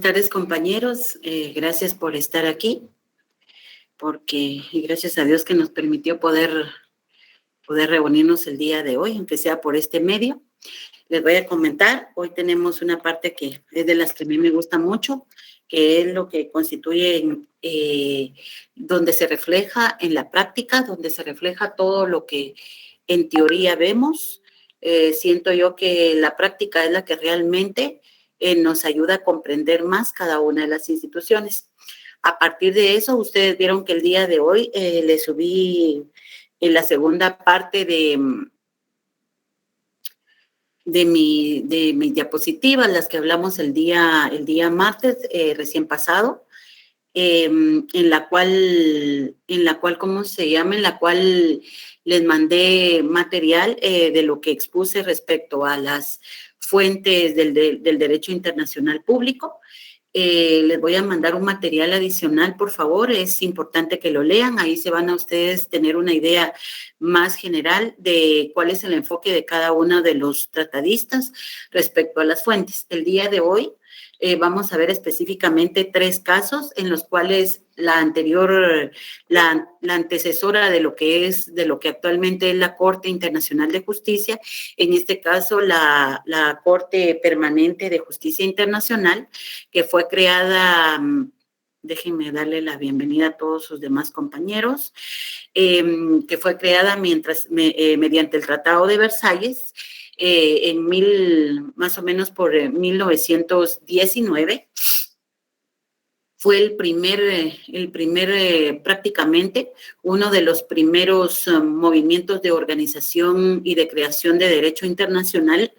Buenas tardes, compañeros. Gracias por estar aquí, y gracias a Dios que nos permitió poder reunirnos el día de hoy, aunque sea por este medio. Les voy a comentar, hoy tenemos una parte que es de las que a mí me gusta mucho, que es lo que constituye donde se refleja en la práctica, donde se refleja todo lo que en teoría vemos. Siento yo que la práctica es la que realmente nos ayuda a comprender más cada una de las instituciones. A partir de eso, ustedes vieron que el día de hoy les subí en la segunda parte de mis diapositivas, las que hablamos el día martes recién pasado, en la cual, ¿cómo se llama? En la cual les mandé material de lo que expuse respecto a las fuentes del derecho internacional público. Les voy a mandar un material adicional, por favor, es importante que lo lean, ahí se van a ustedes tener una idea más general de cuál es el enfoque de cada uno de los tratadistas respecto a las fuentes. El día de hoy vamos a ver específicamente 3 casos en los cuales la anterior, la antecesora de lo que actualmente es la Corte Internacional de Justicia, en este caso la Corte Permanente de Justicia Internacional, que fue creada, déjenme darle la bienvenida a todos sus demás compañeros, que fue creada mediante el Tratado de Versalles, más o menos por 1919, fue el primer prácticamente uno de los primeros movimientos de organización y de creación de derecho internacional,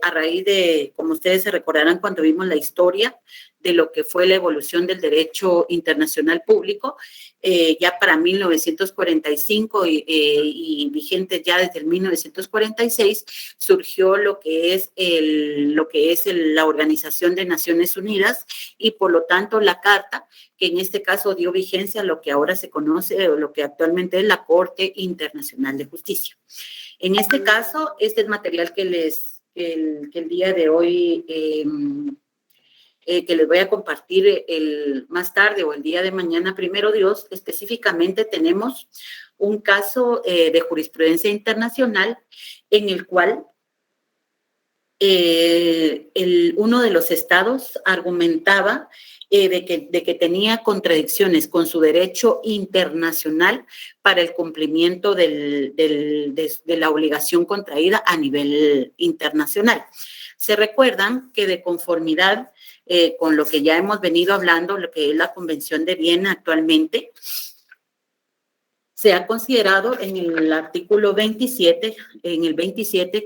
a raíz de, como ustedes se recordarán cuando vimos la historia de lo que fue la evolución del derecho internacional público, ya para 1945 y vigente ya desde el 1946, surgió lo que es la Organización de Naciones Unidas y por lo tanto la Carta, que en este caso dio vigencia a lo que ahora se conoce o lo que actualmente es la Corte Internacional de Justicia. En este caso, este es material que el día de hoy que les voy a compartir más tarde o el día de mañana, primero Dios. Específicamente tenemos un caso de jurisprudencia internacional en el cual uno de los estados argumentaba de que tenía contradicciones con su derecho internacional para el cumplimiento de la obligación contraída a nivel internacional. Se recuerdan que de conformidad con lo que ya hemos venido hablando, lo que es la Convención de Viena actualmente, se ha considerado en el artículo 27,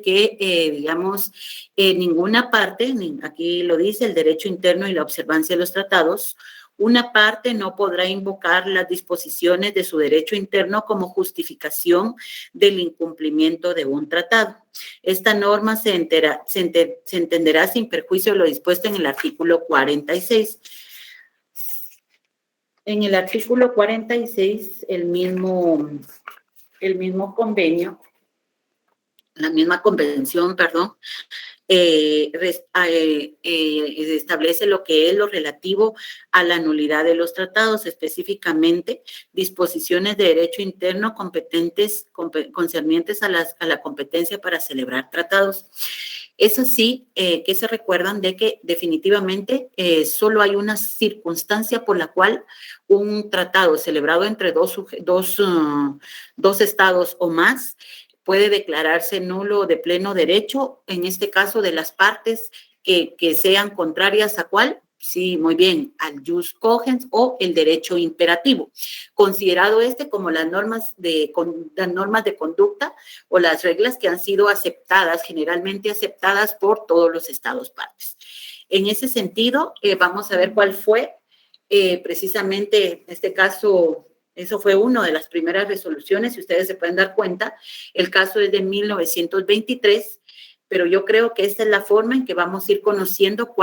que, ninguna parte, aquí lo dice, el derecho interno y la observancia de los tratados, una parte no podrá invocar las disposiciones de su derecho interno como justificación del incumplimiento de un tratado. Esta norma se entenderá sin perjuicio de lo dispuesto en el artículo 46. En el artículo 46, el mismo convenio, la misma convención, perdón, establece lo que es lo relativo a la nulidad de los tratados, específicamente disposiciones de derecho interno concernientes a la competencia para celebrar tratados. Es así que se recuerdan de que definitivamente solo hay una circunstancia por la cual un tratado celebrado entre dos estados o más puede declararse nulo de pleno derecho, en este caso de las partes que sean contrarias a ¿cuál? Sí, muy bien, al jus cogens o el derecho imperativo, considerado como las normas de conducta o las reglas que han sido generalmente aceptadas por todos los estados partes. En ese sentido, vamos a ver cuál fue precisamente, en este caso, eso fue una de las primeras resoluciones, si ustedes se pueden dar cuenta. El caso es de 1923, pero yo creo que esta es la forma en que vamos a ir conociendo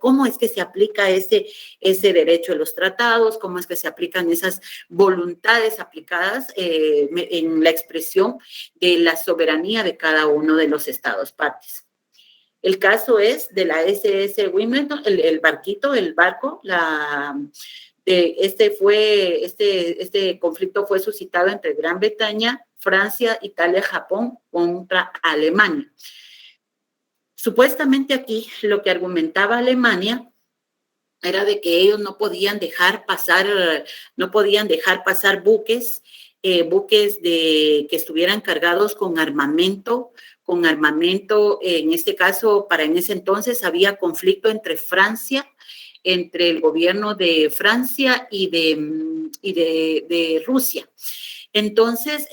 cómo es que se aplica ese derecho de los tratados, cómo es que se aplican esas voluntades aplicadas en la expresión de la soberanía de cada uno de los estados partes. El caso es de la SS Wimbledon, el barco, este conflicto fue suscitado entre Gran Bretaña, Francia, Italia, Japón contra Alemania. Supuestamente aquí lo que argumentaba Alemania era de que ellos no podían dejar pasar buques que estuvieran cargados con armamento, en este caso, en ese entonces había conflicto entre el gobierno de Francia y de Rusia. Entonces,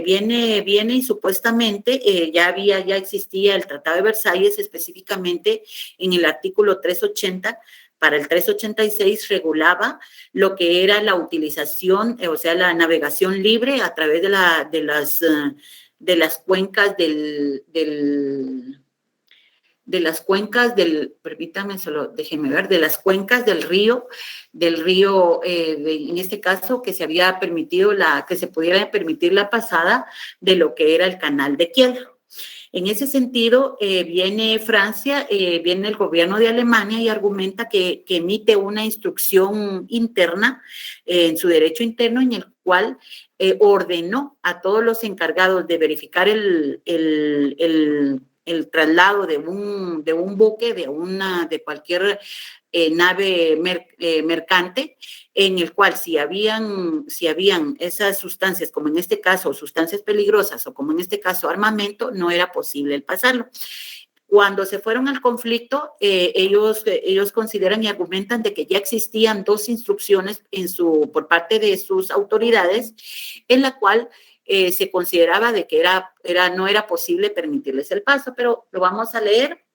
viene y supuestamente ya existía el Tratado de Versalles, específicamente en el artículo 380, para el 386 regulaba lo que era la utilización, o sea, la navegación libre a través de las cuencas permítame solo, déjenme ver, de las cuencas del río, en este caso, que se pudiera permitir la pasada de lo que era el canal de Kiel. En ese sentido, viene Francia, viene el gobierno de Alemania y argumenta que emite una instrucción interna en su derecho interno en el cual ordenó a todos los encargados de verificar el traslado de un buque, de cualquier nave mercante, en el cual si habían esas sustancias, como en este caso, sustancias peligrosas, o como en este caso, armamento, no era posible el pasarlo. Cuando se fueron al conflicto, ellos consideran y argumentan de que ya existían 2 instrucciones por parte de sus autoridades, en la cual se consideraba de que no era posible permitirles el paso, pero lo vamos a leer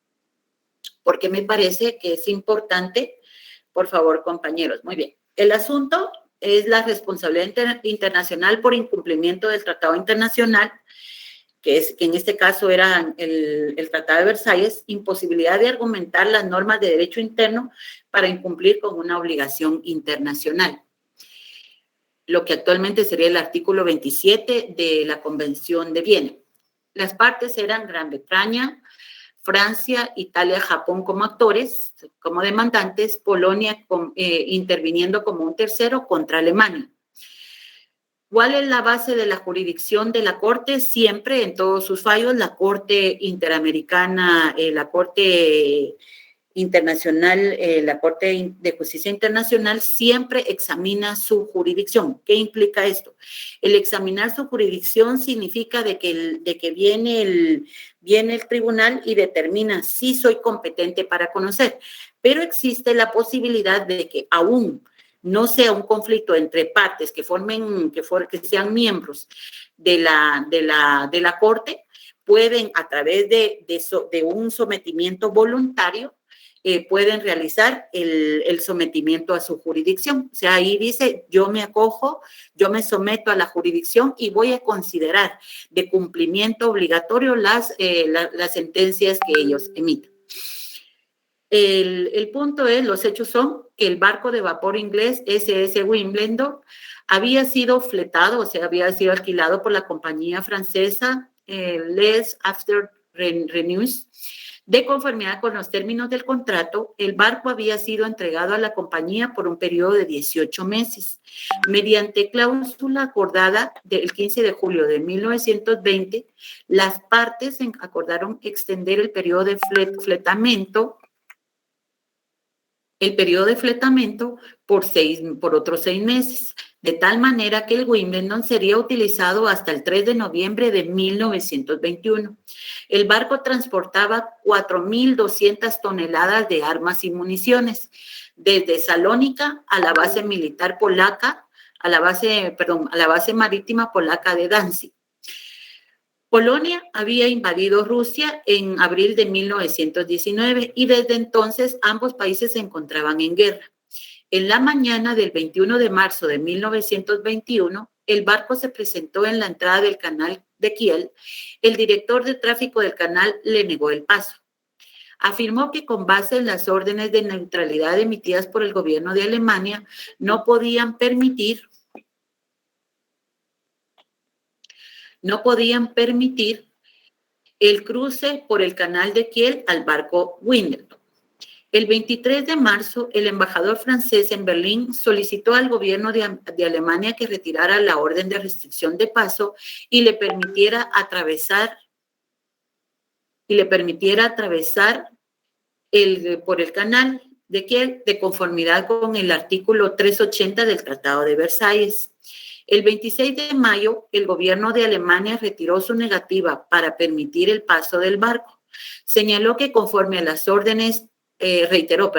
porque me parece que es importante. Por favor, compañeros. Muy bien. El asunto es la responsabilidad internacional por incumplimiento del Tratado Internacional, que en este caso era el Tratado de Versalles, imposibilidad de argumentar las normas de derecho interno para incumplir con una obligación internacional. Lo que actualmente sería el artículo 27 de la Convención de Viena. Las partes eran Gran Bretaña, Francia, Italia, Japón como actores, como demandantes, Polonia interviniendo como un tercero contra Alemania. ¿Cuál es la base de la jurisdicción de la Corte? Siempre, en todos sus fallos, la Corte Interamericana, la Corte Internacional, la Corte de Justicia Internacional siempre examina su jurisdicción. ¿Qué implica esto? El examinar su jurisdicción significa de que viene el tribunal y determina si soy competente para conocer, pero existe la posibilidad de que aún no sea un conflicto entre partes que sean miembros de la Corte, pueden a través de un sometimiento voluntario pueden realizar el sometimiento a su jurisdicción. O sea, ahí dice, yo me someto a la jurisdicción y voy a considerar de cumplimiento obligatorio las sentencias que ellos emiten. El punto es, los hechos son que el barco de vapor inglés SS Wimbledon había sido fletado, o sea, había sido alquilado por la compañía francesa Les After Renews. De conformidad con los términos del contrato, el barco había sido entregado a la compañía por un periodo de 18 meses. Mediante cláusula acordada del 15 de julio de 1920, las partes acordaron extender el periodo de fletamento por otros 6 meses, de tal manera que el Wimbledon sería utilizado hasta el 3 de noviembre de 1921. El barco transportaba 4.200 toneladas de armas y municiones, desde Salónica a la base militar polaca, a la base marítima polaca de Danzig. Polonia había invadido Rusia en abril de 1919 y desde entonces ambos países se encontraban en guerra. En la mañana del 21 de marzo de 1921, el barco se presentó en la entrada del canal de Kiel. El director de tráfico del canal le negó el paso. Afirmó que con base en las órdenes de neutralidad emitidas por el gobierno de Alemania, no podían permitir el cruce por el canal de Kiel al barco Wimbledon. El 23 de marzo, el embajador francés en Berlín solicitó al gobierno de Alemania que retirara la orden de restricción de paso y le permitiera atravesar por el canal de Kiel de conformidad con el artículo 380 del Tratado de Versalles. El 26 de mayo, el gobierno de Alemania retiró su negativa para permitir el paso del barco. Señaló que conforme a las órdenes reiteró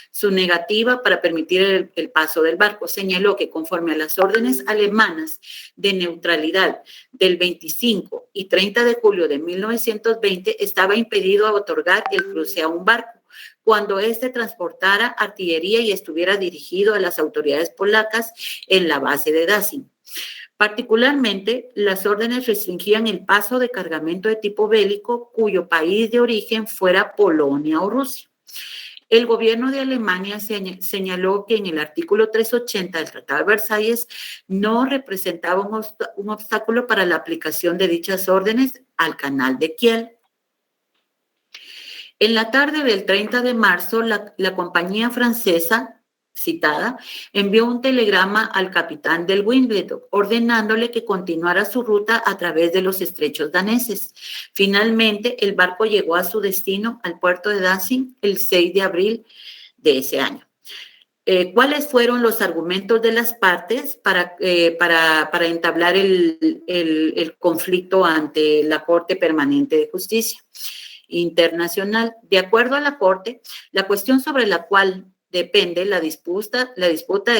su negativa para permitir el paso del barco. Señaló que conforme a las órdenes alemanas de neutralidad del 25 y 30 de julio de 1920, estaba impedido otorgar el cruce a un barco cuando éste transportara artillería y estuviera dirigido a las autoridades polacas en la base de Danzig. Particularmente, las órdenes restringían el paso de cargamento de tipo bélico cuyo país de origen fuera Polonia o Rusia. El gobierno de Alemania señaló que en el artículo 380 del Tratado de Versalles no representaba un obstáculo para la aplicación de dichas órdenes al canal de Kiel. En la tarde del 30 de marzo, la compañía francesa citada envió un telegrama al capitán del Wimbledon ordenándole que continuara su ruta a través de los estrechos daneses. Finalmente, el barco llegó a su destino al puerto de Danzig el 6 de abril de ese año. ¿Cuáles fueron los argumentos de las partes para entablar el conflicto ante la Corte Permanente de Justicia Internacional? De acuerdo a la Corte, la cuestión sobre la cual depende la disputa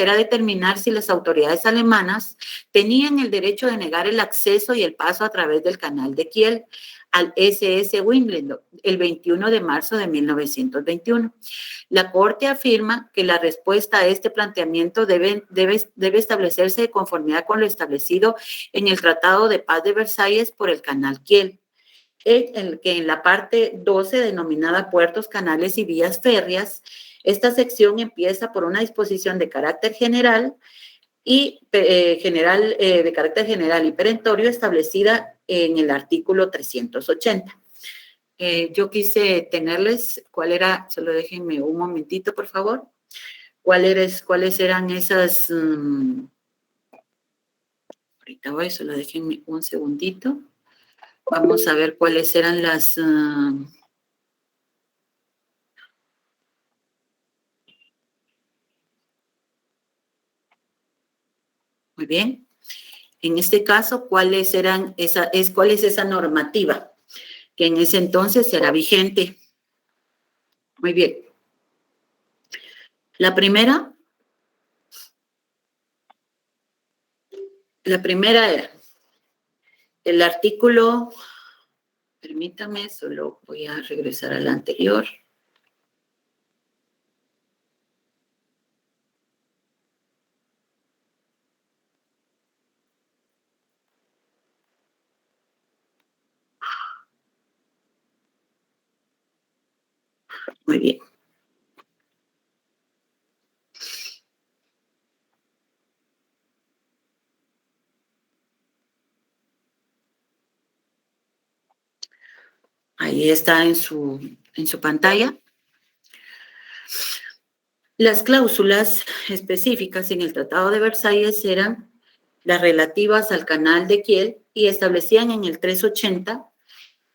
era determinar si las autoridades alemanas tenían el derecho de negar el acceso y el paso a través del canal de Kiel al SS Wimbledon el 21 de marzo de 1921. La Corte afirma que la respuesta a este planteamiento debe establecerse de conformidad con lo establecido en el Tratado de Paz de Versalles por el canal Kiel, que en la parte 12 denominada puertos, canales y vías férreas, esta sección empieza por una disposición de carácter general y de carácter general y perentorio establecida en el artículo 380. Yo quise tenerles cuál era, solo déjenme un momentito, por favor, cuáles eran esas, ahorita voy, solo déjenme un segundito. Vamos a ver cuáles eran las... Muy bien. En este caso, ¿cuál es esa normativa que en ese entonces era vigente? Muy bien. La primera era el artículo, permítame, solo voy a regresar al anterior. Muy bien. Ahí está en su pantalla. Las cláusulas específicas en el Tratado de Versalles eran las relativas al canal de Kiel y establecían en el 380: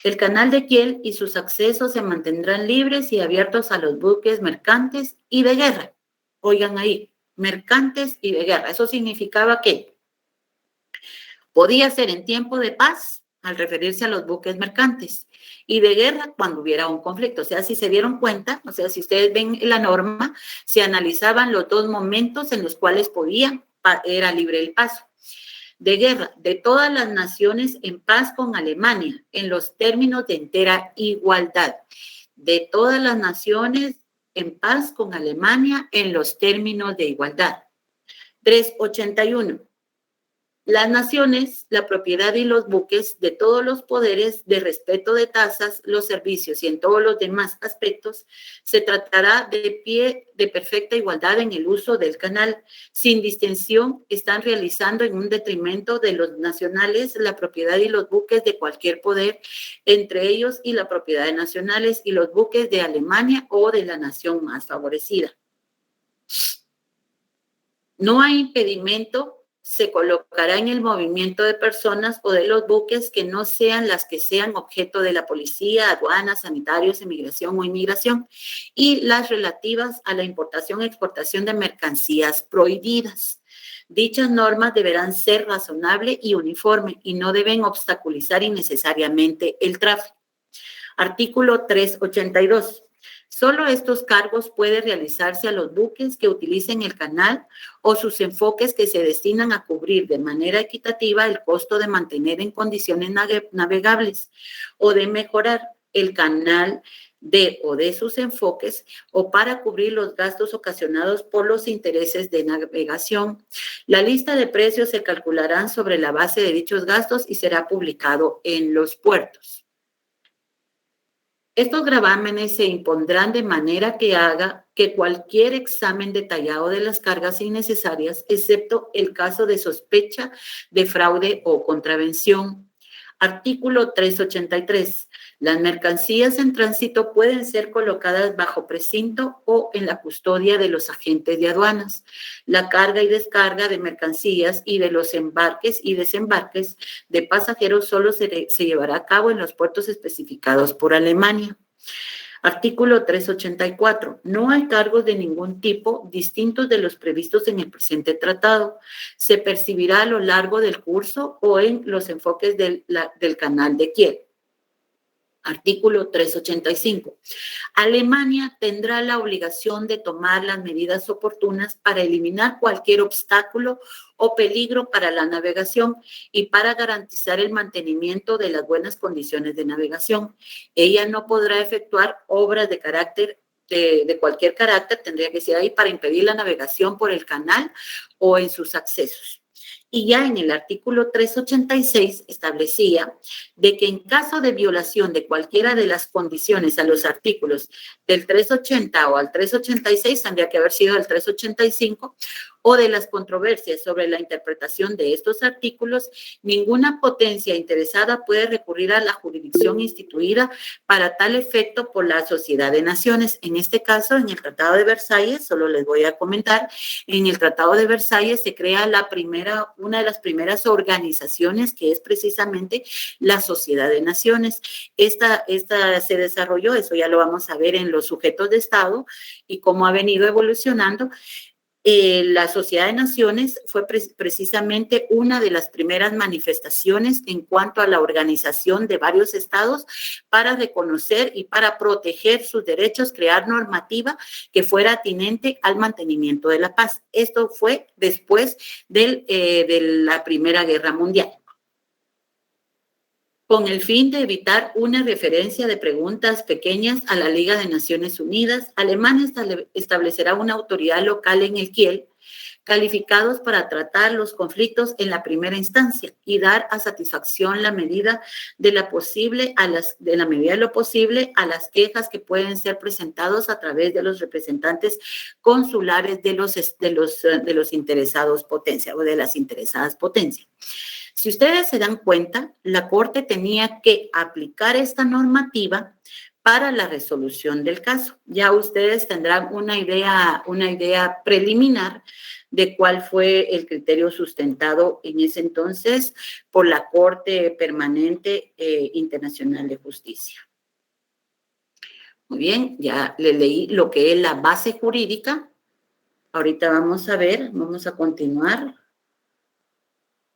el canal de Kiel y sus accesos se mantendrán libres y abiertos a los buques mercantes y de guerra. Oigan ahí, mercantes y de guerra. Eso significaba que podía ser en tiempo de paz, al referirse a los buques mercantes, y de guerra cuando hubiera un conflicto. O sea, si se dieron cuenta, o sea, si ustedes ven la norma, se analizaban los dos momentos en los cuales era libre el paso. De guerra de todas las naciones en paz con Alemania, en los términos de entera igualdad. De todas las naciones en paz con Alemania, en los términos de igualdad. 381. Las naciones, la propiedad y los buques de todos los poderes de respeto de tasas, los servicios y en todos los demás aspectos, se tratará de pie de perfecta igualdad en el uso del canal. Sin distinción, están realizando en un detrimento de los nacionales la propiedad y los buques de cualquier poder, entre ellos y la propiedad de nacionales y los buques de Alemania o de la nación más favorecida. No hay impedimento, se colocará en el movimiento de personas o de los buques que no sean las que sean objeto de la policía, aduanas, sanitarios, emigración o inmigración, y las relativas a la importación e exportación de mercancías prohibidas. Dichas normas deberán ser razonables y uniformes y no deben obstaculizar innecesariamente el tráfico. Artículo 382. Solo estos cargos pueden realizarse a los buques que utilicen el canal o sus enfoques que se destinan a cubrir de manera equitativa el costo de mantener en condiciones navegables o de mejorar el canal de o de sus enfoques o para cubrir los gastos ocasionados por los intereses de navegación. La lista de precios se calcularán sobre la base de dichos gastos y será publicado en los puertos. Estos gravámenes se impondrán de manera que haga que cualquier examen detallado de las cargas innecesarias, excepto el caso de sospecha de fraude o contravención. Artículo 383. Las mercancías en tránsito pueden ser colocadas bajo precinto o en la custodia de los agentes de aduanas. La carga y descarga de mercancías y de los embarques y desembarques de pasajeros solo se llevará a cabo en los puertos especificados por Alemania. Artículo 384. No hay cargos de ningún tipo distintos de los previstos en el presente tratado. Se percibirá a lo largo del curso o en los enfoques del canal de Kiel. Artículo 385. Alemania tendrá la obligación de tomar las medidas oportunas para eliminar cualquier obstáculo o peligro para la navegación y para garantizar el mantenimiento de las buenas condiciones de navegación. Ella no podrá efectuar obras de carácter de cualquier carácter, tendría que ser ahí para impedir la navegación por el canal o en sus accesos. Y ya en el artículo 386 establecía de que en caso de violación de cualquiera de las condiciones a los artículos del 380 o al 386, tendría que haber sido el 385, o de las controversias sobre la interpretación de estos artículos, ninguna potencia interesada puede recurrir a la jurisdicción instituida para tal efecto por la Sociedad de Naciones. En este caso, en el Tratado de Versalles, solo les voy a comentar, en el Tratado de Versalles se crea una de las primeras organizaciones que es precisamente la Sociedad de Naciones. Esta se desarrolló, eso ya lo vamos a ver en los sujetos de Estado y cómo ha venido evolucionando. La Sociedad de Naciones fue precisamente una de las primeras manifestaciones en cuanto a la organización de varios estados para reconocer y para proteger sus derechos, crear normativa que fuera atinente al mantenimiento de la paz. Esto fue después de la Primera Guerra Mundial. Con el fin de evitar una referencia de preguntas pequeñas a la Liga de Naciones Unidas, Alemania establecerá una autoridad local en el Kiel, calificados para tratar los conflictos en la primera instancia y dar a satisfacción la medida de lo posible a las quejas que pueden ser presentados a través de los representantes consulares de los interesados potencias o de las interesadas potencias. Si ustedes se dan cuenta, la Corte tenía que aplicar esta normativa para la resolución del caso. Ya ustedes tendrán una idea preliminar de cuál fue el criterio sustentado en ese entonces por la Corte Permanente Internacional de Justicia. Muy bien, ya le leí lo que es la base jurídica. Ahorita vamos a continuar.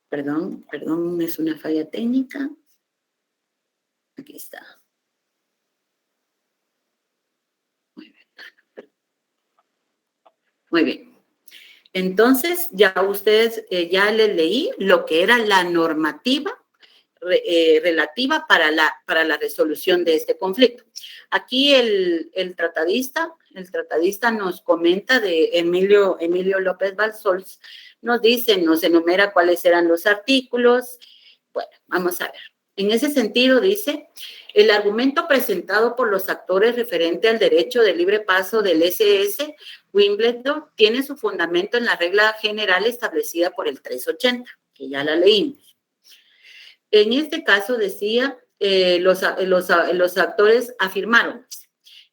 Perdón, es una falla técnica. Aquí está. Muy bien. Entonces, ya ustedes, ya les leí lo que era la normativa relativa para la resolución de este conflicto. Aquí el tratadista nos comenta de Emilio López Balsols, nos enumera cuáles eran los artículos. Bueno, vamos a ver. En ese sentido, dice, el argumento presentado por los actores referente al derecho de libre paso del SS Wimbledon tiene su fundamento en la regla general establecida por el 380, que ya la leímos. En este caso, decía, los actores afirmaron,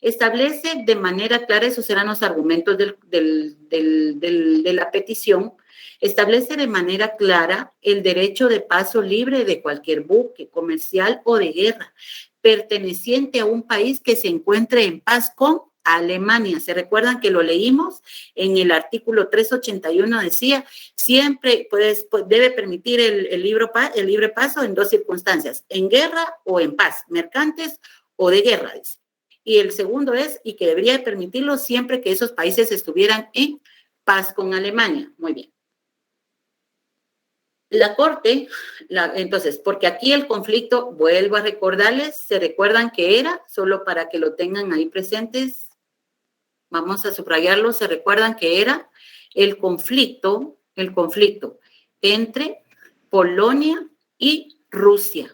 establece de manera clara, esos eran los argumentos de la petición, establece de manera clara el derecho de paso libre de cualquier buque comercial o de guerra perteneciente a un país que se encuentre en paz con Alemania. ¿Se recuerdan que lo leímos? En el artículo 381 decía, siempre debe permitir el libre paso en dos circunstancias, en guerra o en paz, mercantes o de guerra, dice. Y el segundo es, y que debería permitirlo siempre que esos países estuvieran en paz con Alemania. Muy bien. La Corte, entonces, porque aquí el conflicto, vuelvo a recordarles, ¿se recuerdan que era? Solo para que lo tengan ahí presentes, vamos a subrayarlo, ¿se recuerdan que era? El conflicto entre Polonia y Rusia.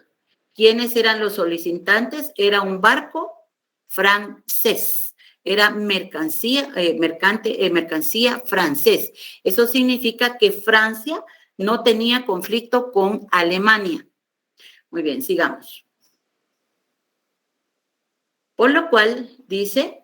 ¿Quiénes eran los solicitantes? Era un barco francés. Era mercancía francés. Eso significa que Francia no tenía conflicto con Alemania. Muy bien, sigamos. Por lo cual, dice,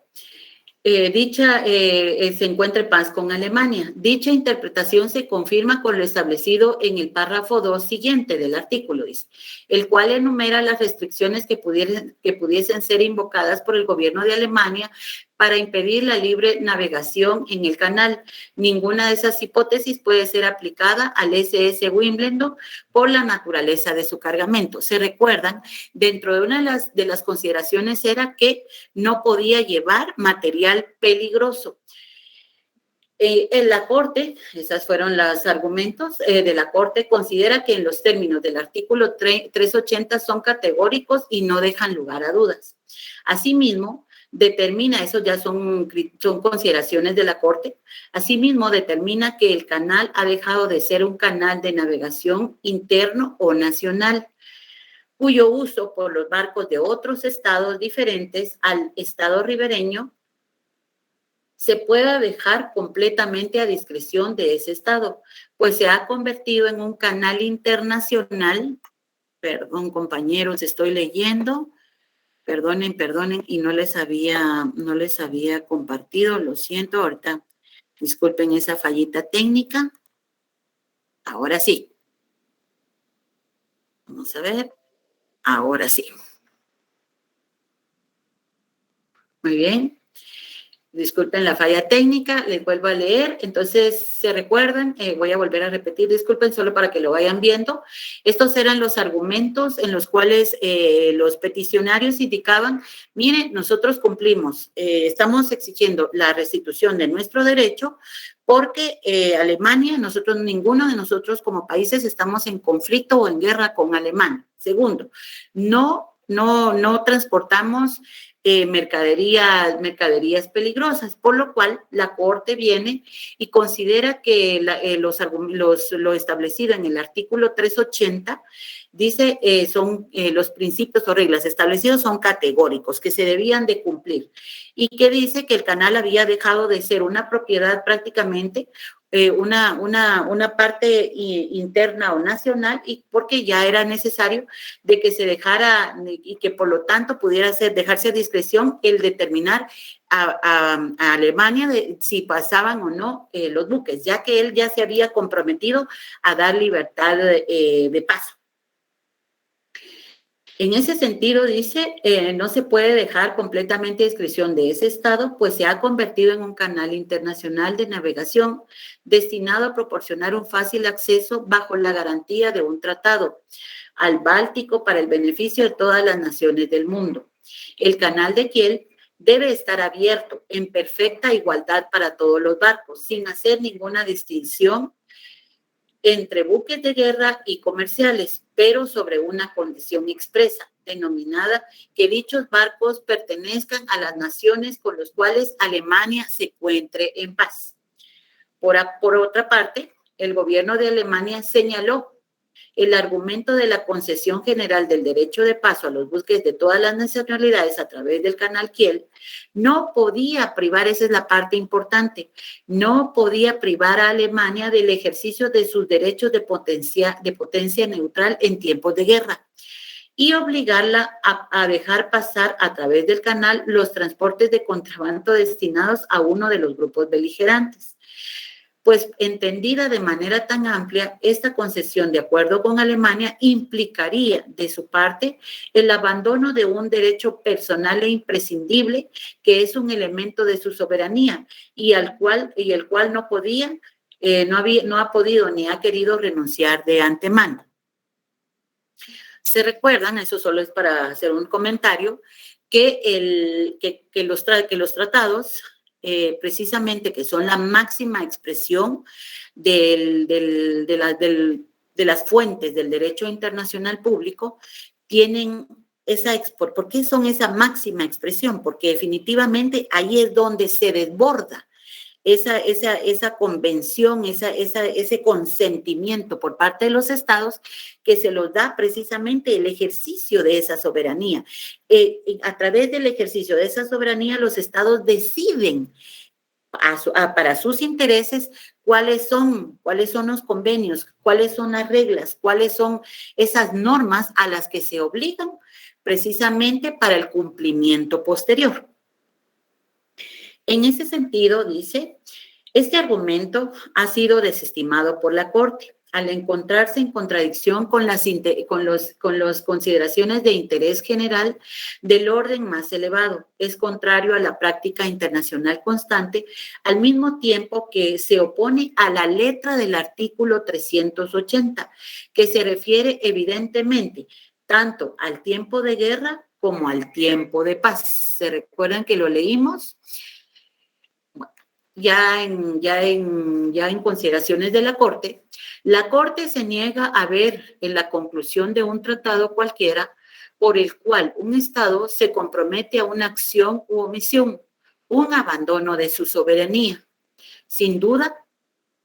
se encuentra en paz con Alemania. Dicha interpretación se confirma con lo establecido en el párrafo 2 siguiente del artículo, dice, el cual enumera las restricciones que pudiesen ser invocadas por el gobierno de Alemania para impedir la libre navegación en el canal. Ninguna de esas hipótesis puede ser aplicada al SS Wimbledon por la naturaleza de su cargamento. ¿Se recuerdan? Dentro de una de las consideraciones era que no podía llevar material peligroso. En la Corte, esos fueron los argumentos de la Corte, considera que en los términos del artículo 380 son categóricos y no dejan lugar a dudas. Asimismo, determina, eso ya son consideraciones de la Corte, asimismo determina que el canal ha dejado de ser un canal de navegación interno o nacional, cuyo uso por los barcos de otros estados diferentes al estado ribereño se pueda dejar completamente a discreción de ese estado, pues se ha convertido en un canal internacional. Perdón, compañeros, estoy leyendo. Perdonen, y no les había compartido, lo siento, ahorita disculpen esa fallita técnica. Ahora sí. Vamos a ver. Ahora sí. Muy bien. Disculpen la falla técnica, les vuelvo a leer. Entonces, ¿se recuerdan? Voy a volver a repetir, disculpen, solo para que lo vayan viendo. Estos eran los argumentos en los cuales los peticionarios indicaban, mire, nosotros cumplimos, estamos exigiendo la restitución de nuestro derecho porque Alemania, ninguno de nosotros como países estamos en conflicto o en guerra con Alemania. Segundo, no transportamos mercaderías peligrosas, por lo cual la Corte viene y considera que lo establecido en el artículo 380 dice los principios o reglas establecidos son categóricos, que se debían de cumplir, y que dice que el canal había dejado de ser una propiedad prácticamente una parte interna o nacional, y porque ya era necesario de que se dejara y que por lo tanto pudiera dejarse a discreción el determinar a Alemania de si pasaban o no los buques, ya que él ya se había comprometido a dar libertad de paso. En ese sentido, dice, no se puede dejar completamente a discreción de ese Estado, pues se ha convertido en un canal internacional de navegación destinado a proporcionar un fácil acceso bajo la garantía de un tratado al Báltico para el beneficio de todas las naciones del mundo. El canal de Kiel debe estar abierto en perfecta igualdad para todos los barcos, sin hacer ninguna distinción entre buques de guerra y comerciales, pero sobre una condición expresa, denominada que dichos barcos pertenezcan a las naciones con las cuales Alemania se encuentre en paz. Por otra parte, el gobierno de Alemania señaló el argumento de la concesión general del derecho de paso a los buques de todas las nacionalidades a través del canal Kiel no podía privar, esa es la parte importante, no podía privar a Alemania del ejercicio de sus derechos de potencia neutral en tiempos de guerra y obligarla a dejar pasar a través del canal los transportes de contrabando destinados a uno de los grupos beligerantes. Pues entendida de manera tan amplia, esta concesión de acuerdo con Alemania implicaría de su parte el abandono de un derecho personal e imprescindible que es un elemento de su soberanía y el cual no podía, no ha podido ni ha querido renunciar de antemano. Se recuerdan, eso solo es para hacer un comentario, que los tratados precisamente que son la máxima expresión de las fuentes del derecho internacional público, tienen ¿por qué son esa máxima expresión? Porque definitivamente ahí es donde se desborda esa convención, ese consentimiento por parte de los estados que se los da precisamente el ejercicio de esa soberanía. A través del ejercicio de esa soberanía, los estados deciden para sus intereses cuáles son los convenios, cuáles son las reglas, cuáles son esas normas a las que se obligan precisamente para el cumplimiento posterior. En ese sentido, dice, este argumento ha sido desestimado por la Corte al encontrarse en contradicción con las consideraciones de interés general del orden más elevado. Es contrario a la práctica internacional constante, al mismo tiempo que se opone a la letra del artículo 380, que se refiere evidentemente tanto al tiempo de guerra como al tiempo de paz. ¿Se recuerdan que lo leímos? Ya en consideraciones de la Corte se niega a ver en la conclusión de un tratado cualquiera por el cual un Estado se compromete a una acción u omisión, un abandono de su soberanía. Sin duda,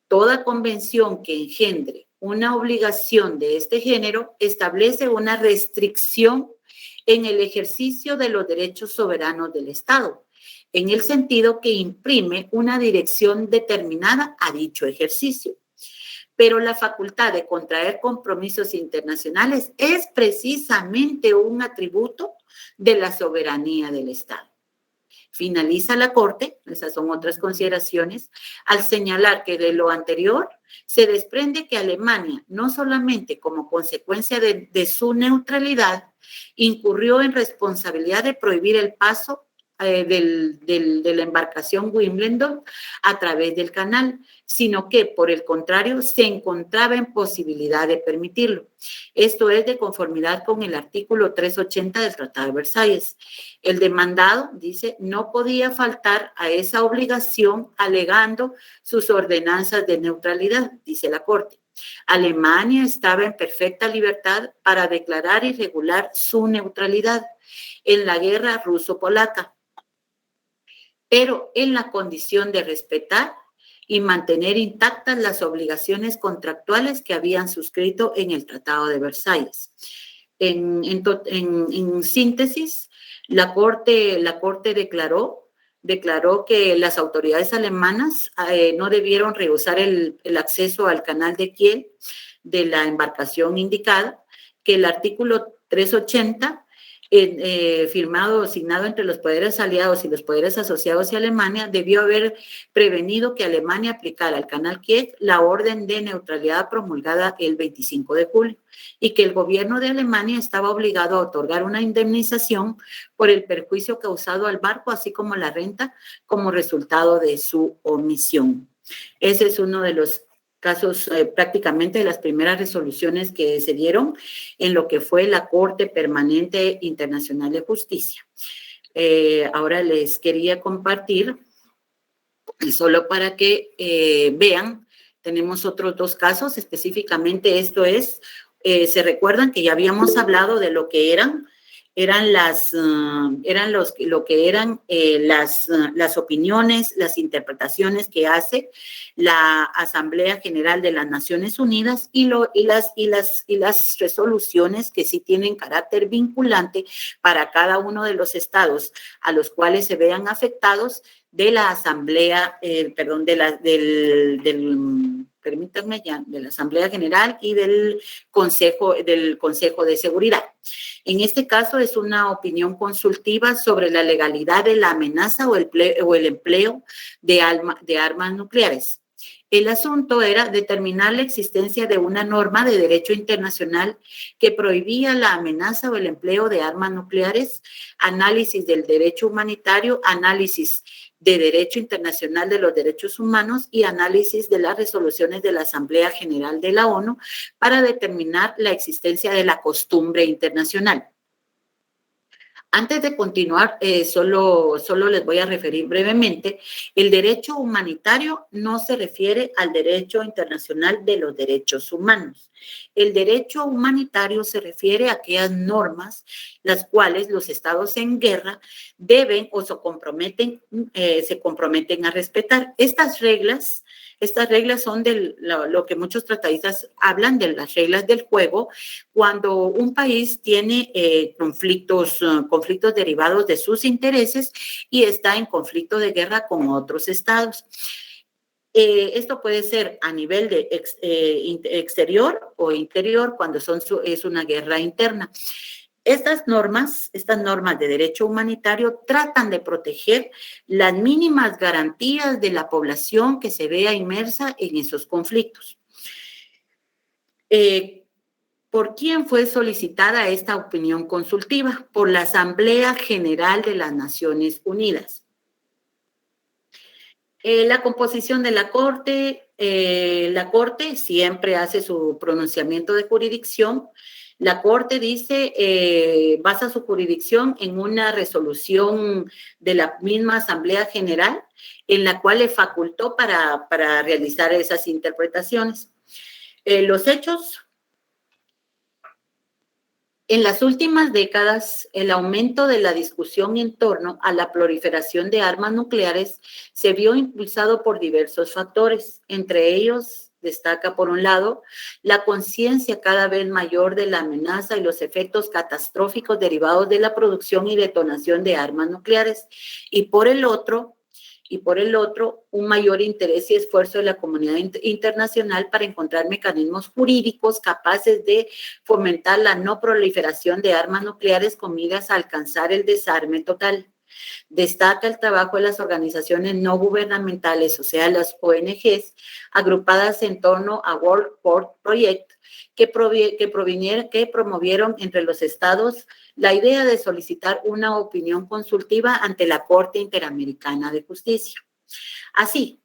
toda convención que engendre una obligación de este género establece una restricción en el ejercicio de los derechos soberanos del Estado, en el sentido que imprime una dirección determinada a dicho ejercicio. Pero la facultad de contraer compromisos internacionales es precisamente un atributo de la soberanía del Estado. Finaliza la Corte, esas son otras consideraciones, al señalar que de lo anterior se desprende que Alemania, no solamente como consecuencia de su neutralidad, incurrió en responsabilidad de prohibir el paso de la embarcación Wimbledon a través del canal, sino que, por el contrario, se encontraba en posibilidad de permitirlo. Esto es de conformidad con el artículo 380 del Tratado de Versalles. El demandado, dice, no podía faltar a esa obligación alegando sus ordenanzas de neutralidad, dice la Corte. Alemania estaba en perfecta libertad para declarar y regular su neutralidad en la guerra ruso-polaca, pero en la condición de respetar y mantener intactas las obligaciones contractuales que habían suscrito en el Tratado de Versalles. En síntesis, la Corte declaró que las autoridades alemanas no debieron rehusar el acceso al canal de Kiel de la embarcación indicada, que el artículo 380 firmado o signado entre los poderes aliados y los poderes asociados y Alemania, debió haber prevenido que Alemania aplicara al canal Kiel la orden de neutralidad promulgada el 25 de julio y que el gobierno de Alemania estaba obligado a otorgar una indemnización por el perjuicio causado al barco, así como la renta como resultado de su omisión. Ese es uno de los casos, prácticamente de las primeras resoluciones que se dieron en lo que fue la Corte Permanente Internacional de Justicia. Ahora les quería compartir, solo para que vean Tenemos otros dos casos, específicamente esto es, se recuerdan que ya habíamos hablado de lo que eran las opiniones, las interpretaciones que hace la Asamblea General de las Naciones Unidas y las resoluciones que sí tienen carácter vinculante para cada uno de los estados a los cuales se vean afectados de la Asamblea, permítanme ya, de la Asamblea General y del Consejo de Seguridad. En este caso es una opinión consultiva sobre la legalidad de la amenaza o el empleo de armas nucleares. El asunto era determinar la existencia de una norma de derecho internacional que prohibía la amenaza o el empleo de armas nucleares, análisis del derecho humanitario, análisis de derecho internacional de los derechos humanos y análisis de las resoluciones de la Asamblea General de la ONU para determinar la existencia de la costumbre internacional. Antes de continuar, solo les voy a referir brevemente, el derecho humanitario no se refiere al derecho internacional de los derechos humanos. El derecho humanitario se refiere a aquellas normas las cuales los estados en guerra deben o se comprometen a respetar. Estas reglas son de lo que muchos tratadistas hablan de las reglas del juego cuando un país tiene conflictos derivados de sus intereses y está en conflicto de guerra con otros estados. Esto puede ser a nivel de exterior o interior cuando es una guerra interna. Estas normas de derecho humanitario tratan de proteger las mínimas garantías de la población que se vea inmersa en esos conflictos. ¿Por quién fue solicitada esta opinión consultiva? Por la Asamblea General de las Naciones Unidas. La composición de la Corte siempre hace su pronunciamiento de jurisdicción. La Corte dice, basa su jurisdicción en una resolución de la misma Asamblea General, en la cual le facultó para realizar esas interpretaciones. Los hechos. En las últimas décadas, el aumento de la discusión en torno a la proliferación de armas nucleares se vio impulsado por diversos factores. Entre ellos, destaca, por un lado, la conciencia cada vez mayor de la amenaza y los efectos catastróficos derivados de la producción y detonación de armas nucleares. Y por el otro, un mayor interés y esfuerzo de la comunidad internacional para encontrar mecanismos jurídicos capaces de fomentar la no proliferación de armas nucleares con miras a alcanzar el desarme total. Destaca el trabajo de las organizaciones no gubernamentales, o sea, las ONGs, agrupadas en torno a World Court Project, que promovieron entre los estados la idea de solicitar una opinión consultiva ante la Corte Interamericana de Justicia. Así,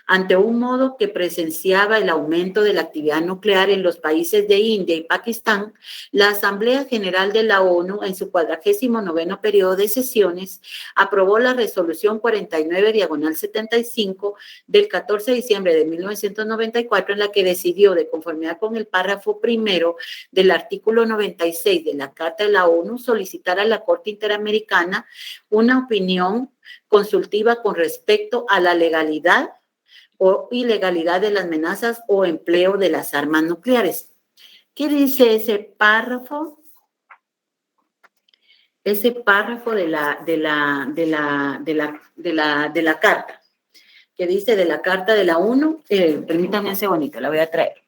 ante un modo que presenciaba el aumento de la actividad nuclear en los países de India y Pakistán, la Asamblea General de la ONU, en su 49º periodo de sesiones, aprobó la resolución 49/75 del 14 de diciembre de 1994, en la que decidió, de conformidad con el párrafo primero del artículo 96 de la Carta de la ONU, solicitar a la Corte Interamericana una opinión consultiva con respecto a la legalidad o ilegalidad de las amenazas o empleo de las armas nucleares. ¿Qué dice ese párrafo? Ese párrafo de la carta. ¿Qué dice de la Carta de la ONU? Permítanme un segundito, la voy a traer.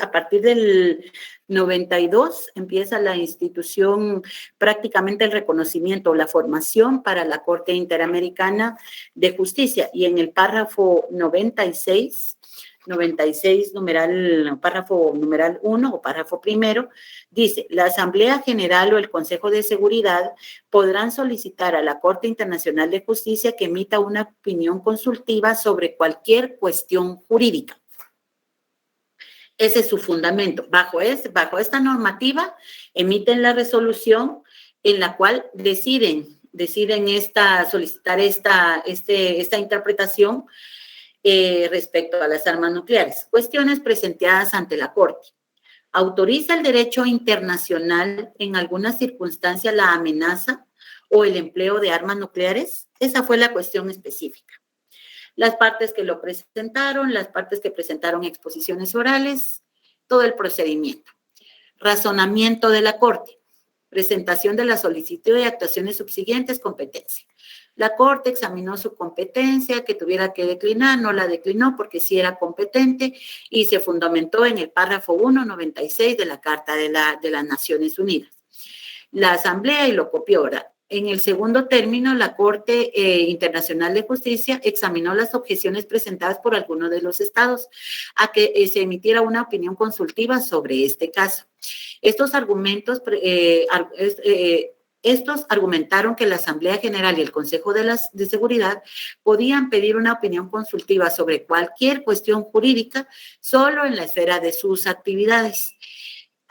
A partir del 92 empieza la institución, prácticamente el reconocimiento, la formación para la Corte Interamericana de Justicia. Y en el párrafo 96, párrafo numeral 1 o párrafo primero, dice: la Asamblea General o el Consejo de Seguridad podrán solicitar a la Corte Internacional de Justicia que emita una opinión consultiva sobre cualquier cuestión jurídica. Ese es su fundamento. Bajo esta normativa, emiten la resolución en la cual deciden solicitar esta interpretación respecto a las armas nucleares. Cuestiones presentadas ante la Corte. ¿Autoriza el derecho internacional en alguna circunstancia la amenaza o el empleo de armas nucleares? Esa fue la cuestión específica. Las partes que lo presentaron, las partes que presentaron exposiciones orales, todo el procedimiento. Razonamiento de la Corte. Presentación de la solicitud de actuaciones subsiguientes, competencia. La Corte examinó su competencia, que tuviera que declinar, no la declinó porque sí era competente y se fundamentó en el párrafo 196 de la Carta de las Naciones Unidas. La Asamblea, y lo copió ahora. En el segundo término, la Corte Internacional de Justicia examinó las objeciones presentadas por algunos de los estados a que se emitiera una opinión consultiva sobre este caso. Estos argumentaron que la Asamblea General y el Consejo de Seguridad podían pedir una opinión consultiva sobre cualquier cuestión jurídica solo en la esfera de sus actividades.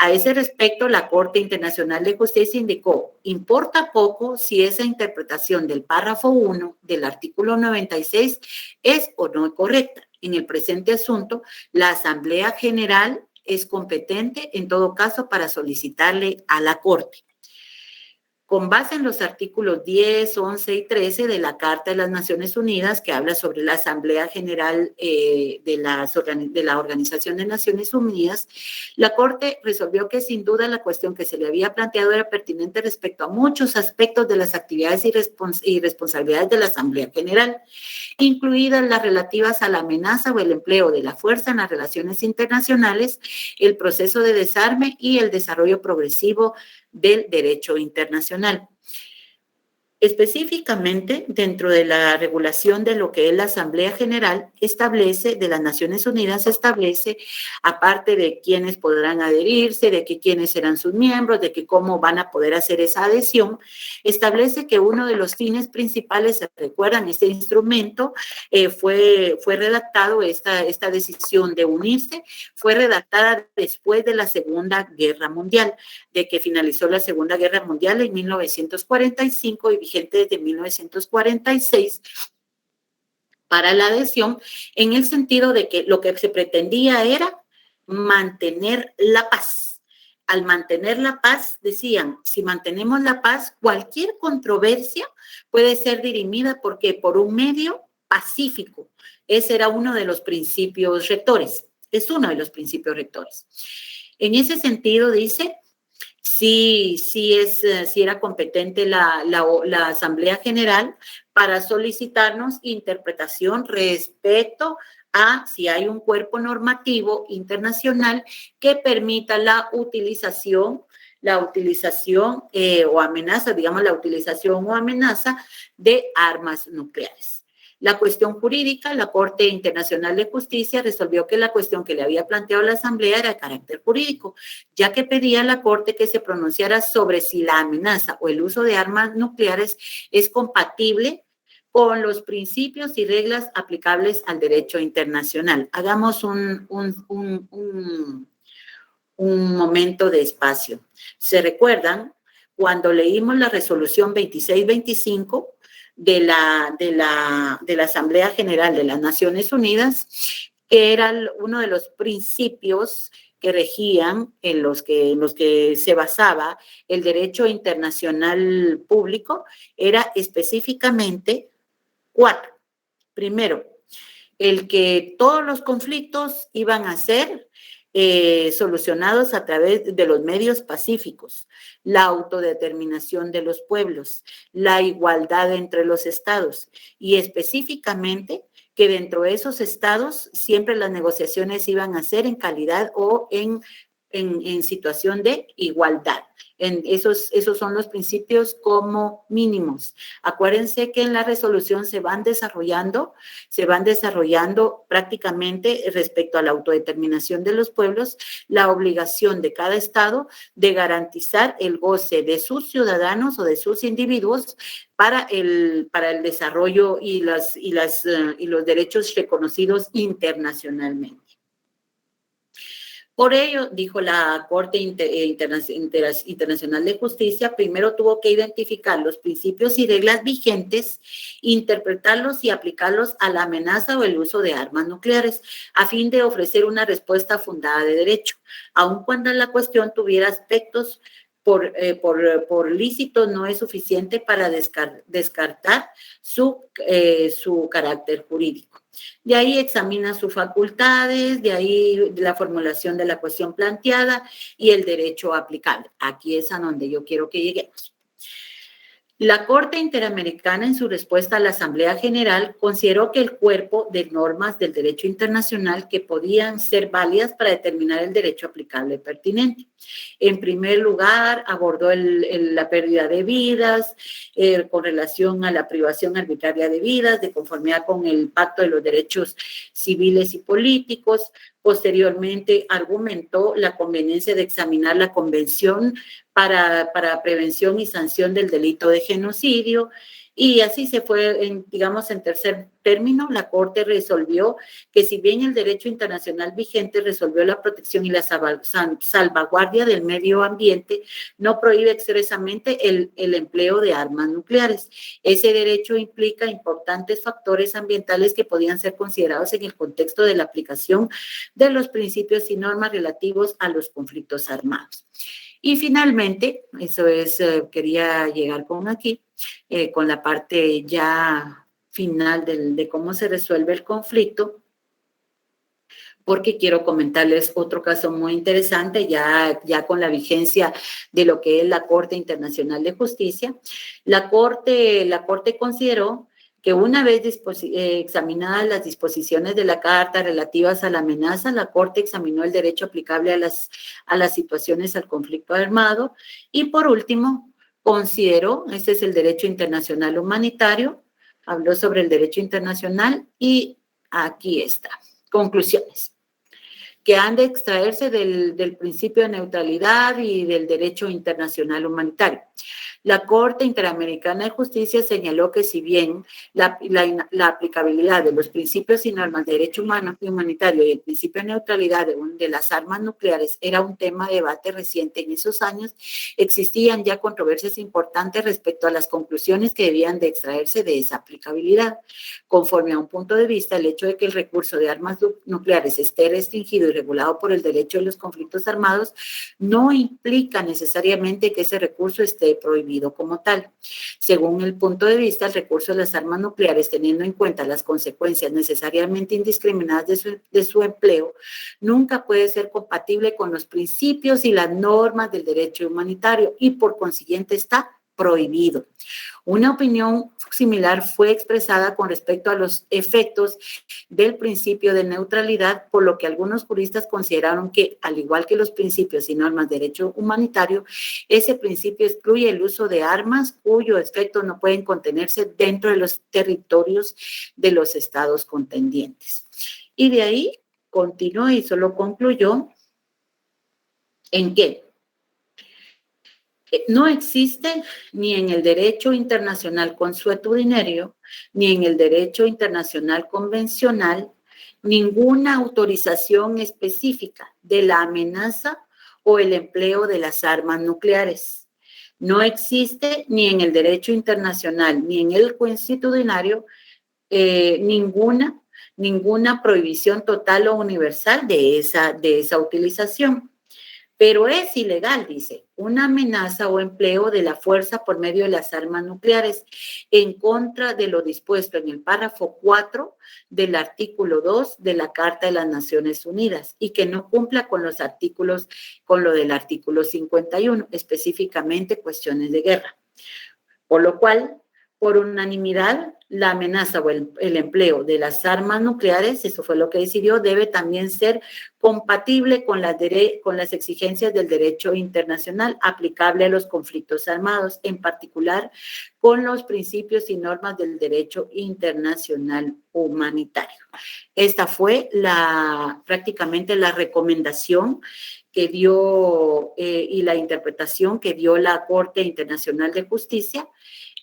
A ese respecto, la Corte Internacional de Justicia indicó, importa poco si esa interpretación del párrafo 1 del artículo 96 es o no correcta. En el presente asunto, la Asamblea General es competente en todo caso para solicitarle a la Corte. Con base en los artículos 10, 11 y 13 de la Carta de las Naciones Unidas, que habla sobre la Asamblea General de la Organización de Naciones Unidas, la Corte resolvió que sin duda la cuestión que se le había planteado era pertinente respecto a muchos aspectos de las actividades y responsabilidades de la Asamblea General, incluidas las relativas a la amenaza o el empleo de la fuerza en las relaciones internacionales, el proceso de desarme y el desarrollo progresivo del derecho internacional. Específicamente, dentro de la regulación de lo que es la Asamblea General de las Naciones Unidas, establece, aparte de quiénes podrán adherirse, de que quiénes serán sus miembros, de que cómo van a poder hacer esa adhesión, establece que uno de los fines principales, ¿se recuerdan? Este instrumento fue redactado, esta decisión de unirse, fue redactada después de la Segunda Guerra Mundial, de que finalizó la Segunda Guerra Mundial en 1945 y vigente desde 1946 para la adhesión, en el sentido de que lo que se pretendía era mantener la paz. Al mantener la paz, decían, si mantenemos la paz, cualquier controversia puede ser dirimida porque por un medio pacífico. Ese era uno de los principios rectores, es uno de los principios rectores. En ese sentido, dice, sí era competente la Asamblea General para solicitarnos interpretación respecto a si hay un cuerpo normativo internacional que permita la utilización o amenaza, digamos, la utilización o amenaza de armas nucleares. La cuestión jurídica, la Corte Internacional de Justicia resolvió que la cuestión que le había planteado la Asamblea era de carácter jurídico, ya que pedía a la Corte que se pronunciara sobre si la amenaza o el uso de armas nucleares es compatible con los principios y reglas aplicables al derecho internacional. Hagamos un momento de espacio. ¿Se recuerdan cuando leímos la resolución 2625 de la Asamblea General de las Naciones Unidas, que era uno de los principios que regían, en los que se basaba el derecho internacional público? Era específicamente 4. Primero, el que todos los conflictos iban a ser solucionados a través de los medios pacíficos, la autodeterminación de los pueblos, la igualdad entre los estados y específicamente que dentro de esos estados siempre las negociaciones iban a ser en calidad o en situación de igualdad. Esos son los principios como mínimos. Acuérdense que en la resolución se van desarrollando prácticamente respecto a la autodeterminación de los pueblos, la obligación de cada estado de garantizar el goce de sus ciudadanos o de sus individuos para el desarrollo y los derechos reconocidos internacionalmente. Por ello, dijo la Corte Internacional de Justicia, primero tuvo que identificar los principios y reglas vigentes, interpretarlos y aplicarlos a la amenaza o el uso de armas nucleares, a fin de ofrecer una respuesta fundada de derecho, aun cuando la cuestión tuviera aspectos por lícito, no es suficiente para descartar su carácter jurídico. De ahí examina sus facultades, de ahí la formulación de la cuestión planteada y el derecho aplicable. Aquí es a donde yo quiero que lleguemos. La Corte Interamericana, en su respuesta a la Asamblea General, consideró que el cuerpo de normas del derecho internacional que podían ser válidas para determinar el derecho aplicable pertinente. En primer lugar, abordó la pérdida de vidas con relación a la privación arbitraria de vidas, de conformidad con el Pacto de los Derechos Civiles y Políticos. Posteriormente, argumentó la conveniencia de examinar la Convención para prevención y sanción del delito de genocidio, y así se fue, digamos, en tercer término, la Corte resolvió que si bien el derecho internacional vigente resolvió la protección y la salvaguardia del medio ambiente, no prohíbe expresamente el empleo de armas nucleares. Ese derecho implica importantes factores ambientales que podían ser considerados en el contexto de la aplicación de los principios y normas relativos a los conflictos armados. Y finalmente, eso es, quería llegar con aquí, con la parte ya final de cómo se resuelve el conflicto, porque quiero comentarles otro caso muy interesante, ya con la vigencia de lo que es la Corte Internacional de Justicia. La Corte consideró que una vez examinadas las disposiciones de la Carta relativas a la amenaza, la Corte examinó el derecho aplicable a las situaciones al conflicto armado y, por último, consideró, este es el derecho internacional humanitario, habló sobre el derecho internacional y aquí está. Conclusiones que han de extraerse del principio de neutralidad y del derecho internacional humanitario. La Corte Interamericana de Justicia señaló que si bien la aplicabilidad de los principios y normas de derecho humano y humanitario y el principio de neutralidad de las armas nucleares era un tema de debate reciente en esos años, existían ya controversias importantes respecto a las conclusiones que debían de extraerse de esa aplicabilidad. Conforme a un punto de vista, el hecho de que el recurso de armas nucleares esté restringido y regulado por el derecho de los conflictos armados no implica necesariamente que ese recurso esté prohibido como tal. Según el punto de vista, el recurso de las armas nucleares, teniendo en cuenta las consecuencias necesariamente indiscriminadas de su empleo, nunca puede ser compatible con los principios y las normas del derecho humanitario y por consiguiente está prohibido. Una opinión similar fue expresada con respecto a los efectos del principio de neutralidad, por lo que algunos juristas consideraron que, al igual que los principios y normas de derecho humanitario, ese principio excluye el uso de armas cuyo efecto no pueden contenerse dentro de los territorios de los estados contendientes. Y de ahí continuó y solo concluyó en que no existe ni en el derecho internacional consuetudinario, ni en el derecho internacional convencional, ninguna autorización específica de la amenaza o el empleo de las armas nucleares. No existe ni en el derecho internacional ni en el consuetudinario ninguna prohibición total o universal de esa utilización. Pero es ilegal, dice, una amenaza o empleo de la fuerza por medio de las armas nucleares en contra de lo dispuesto en el párrafo 4 del artículo 2 de la Carta de las Naciones Unidas y que no cumpla con lo del artículo 51, específicamente cuestiones de guerra. Por lo cual, por unanimidad, la amenaza o el empleo de las armas nucleares, eso fue lo que decidió, debe también ser compatible con las exigencias del derecho internacional aplicable a los conflictos armados, en particular con los principios y normas del derecho internacional humanitario. Esta fue prácticamente la recomendación que dio y la interpretación que dio la Corte Internacional de Justicia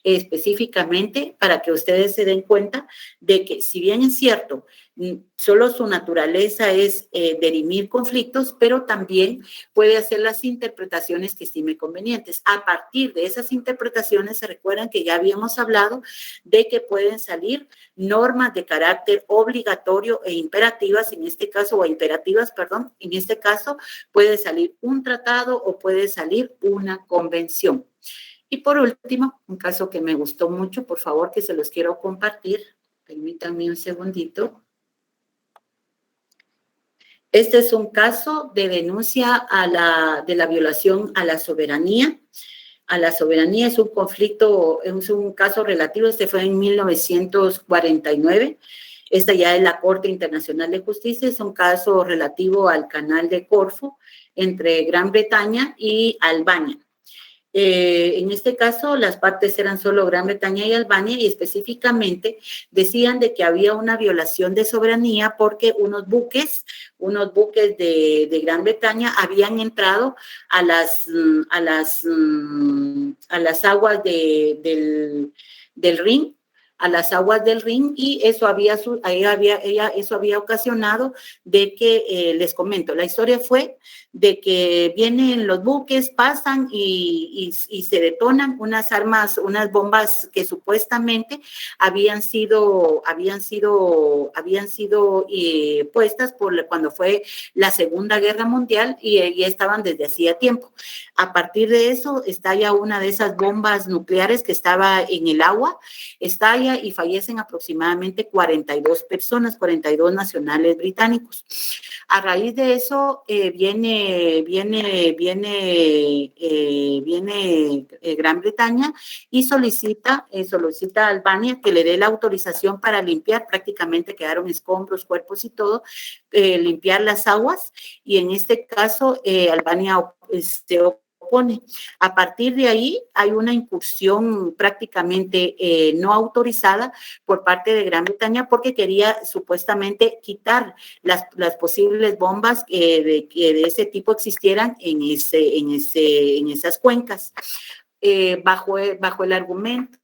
específicamente para que ustedes se den cuenta de que, si bien es cierto, solo su naturaleza es dirimir conflictos, pero también puede hacer las interpretaciones que estime convenientes. A partir de esas interpretaciones, se recuerdan que ya habíamos hablado de que pueden salir normas de carácter obligatorio e imperativas, en este caso, o imperativas, perdón, en este caso puede salir un tratado o puede salir una convención. Y por último, un caso que me gustó mucho, por favor, que se los quiero compartir. Permítanme un segundito. Este es un caso de denuncia de la violación a la soberanía. A la soberanía es un conflicto, es un caso relativo, este fue en 1949. Esta ya es la Corte Internacional de Justicia, es un caso relativo al canal de Corfú entre Gran Bretaña y Albania. En este caso, las partes eran solo Gran Bretaña y Albania, y específicamente decían de que había una violación de soberanía porque unos buques de Gran Bretaña habían entrado a las aguas del Rin, y eso había ocasionado de que, les comento, la historia fue de que vienen los buques, pasan y se detonan unas armas, unas bombas que supuestamente habían sido puestas cuando fue la Segunda Guerra Mundial, y estaban desde hacía tiempo. A partir de eso, estalla una de esas bombas nucleares que estaba en el agua, estalla y fallecen aproximadamente 42 personas, 42 nacionales británicos. A raíz de eso viene Gran Bretaña y solicita a Albania que le dé la autorización para limpiar. Prácticamente quedaron escombros, cuerpos y todo, limpiar las aguas, y en este caso Albania se opone. A partir de ahí hay una incursión prácticamente no autorizada por parte de Gran Bretaña, porque quería supuestamente quitar las posibles bombas que de ese tipo existieran en esas cuencas. Bajo el argumento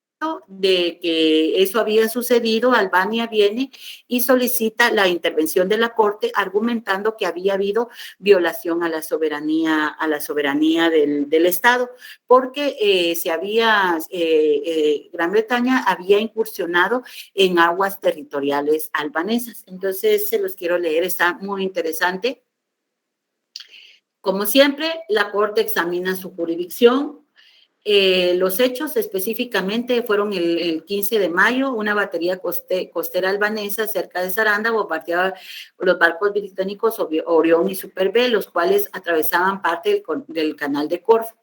de que eso había sucedido, Albania viene y solicita la intervención de la Corte, argumentando que había habido violación a la soberanía del Estado, porque Gran Bretaña había incursionado en aguas territoriales albanesas. Entonces, se los quiero leer, está muy interesante. Como siempre, la Corte examina su jurisdicción. Los hechos específicamente fueron el 15 de mayo, una batería costera albanesa cerca de Saranda bombardeaba los barcos británicos Orión y Super B, los cuales atravesaban parte del canal de Corfú.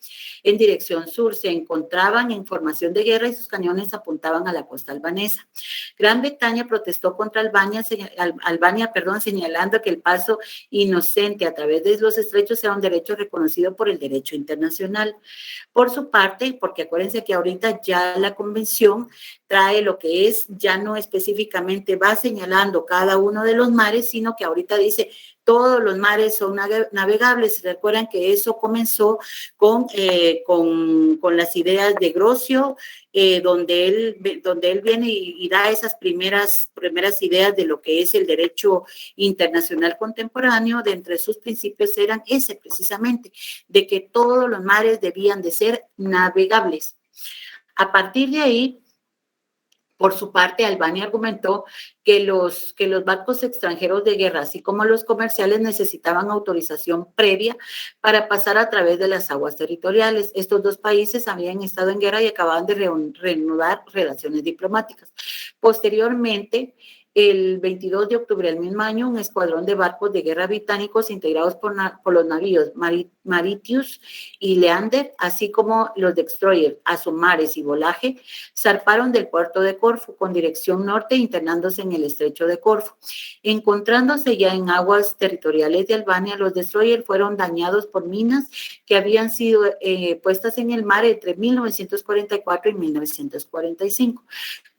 En dirección sur se encontraban en formación de guerra y sus cañones apuntaban a la costa albanesa. Gran Bretaña protestó contra Albania, señalando que el paso inocente a través de los estrechos era un derecho reconocido por el derecho internacional. Por su parte, porque acuérdense que ahorita ya la convención trae lo que es, ya no específicamente va señalando cada uno de los mares, sino que ahorita dice todos los mares son navegables. Recuerdan que eso comenzó con las ideas de Grocio, donde él viene y da esas primeras ideas de lo que es el derecho internacional contemporáneo. De entre sus principios eran ese precisamente, de que todos los mares debían de ser navegables. A partir de ahí, por su parte, Albania argumentó que los barcos extranjeros de guerra, así como los comerciales, necesitaban autorización previa para pasar a través de las aguas territoriales. Estos dos países habían estado en guerra y acababan de reanudar relaciones diplomáticas. Posteriormente, el 22 de octubre del mismo año, un escuadrón de barcos de guerra británicos integrados por los navíos Mauritius y Leander, así como los destroyers Azumares y Volaje, zarparon del puerto de Corfú con dirección norte, internándose en el estrecho de Corfú. Encontrándose ya en aguas territoriales de Albania, los destroyers fueron dañados por minas que habían sido puestas en el mar entre 1944 y 1945.